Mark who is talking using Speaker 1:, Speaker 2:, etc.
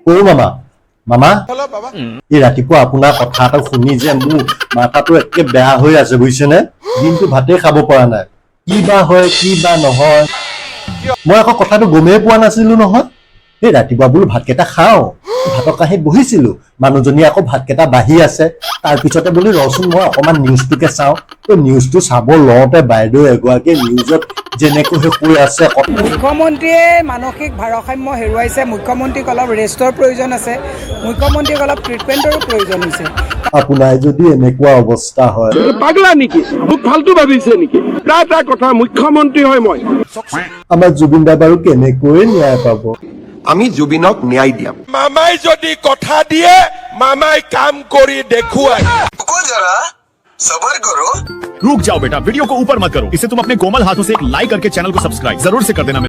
Speaker 1: ও মামা মামা এই ৰাতিপুৱা আপোনাৰ কথা এটা শুনি যে মোৰ মাথাটো একে বেয়া হৈ আছে বুজিছেনে দিনটো ভাতেই খাব পৰা নাই কি বা হয় কি বা নহয় মই আকৌ কথাটো গমেই পোৱা নাছিলো নহয় এই ৰাতিপুৱা বোলো ভাতকেইটা খাওঁ ভাতৰ কাঁহীত বহিছিলো মানুহজনী আকৌ ভাতকেইটা বাঢ়ি আছে তাৰপিছতে বুলি ৰচোন মই অকণমান নিউজটোকে চাওঁ এই নিউজটো চাব লওঁতে বাইদেউ এগৰাকীয়ে নিউজত যেনেকৈ কৈ আছে
Speaker 2: মুখ্যমন্ত্ৰীয়ে মানসিক ভাৰসাম্য হেৰুৱাইছে মুখ্যমন্ত্ৰীক অলপ ৰেষ্টৰ প্ৰয়োজন আছে মুখ্যমন্ত্ৰীক অলপ ট্ৰিটমেণ্টৰো প্ৰয়োজন হৈছে
Speaker 1: আপোনাৰ যদি এনেকুৱা অৱস্থা হয়
Speaker 3: পাগলা নেকি মোক ফালতু ভাবিছে নেকি এটা কথা মুখ্যমন্ত্ৰী হয় মই
Speaker 1: আমাৰ জুবিন দা বাৰু কেনেকৈ ন্যায় পাব
Speaker 4: আমি জুবিনক ন্যায় দিয়াম
Speaker 5: মামাই যদি কথা দিয়ে মামাই কাম কৰি দেখুৱায়
Speaker 6: जरा सबर करो
Speaker 7: रुक जाओ बेटा वीडियो को ऊपर मत करो इसे तुम अपने कोमल हाथों से एक लाइक करके चैनल को सब्सक्राइब जरूर से कर देना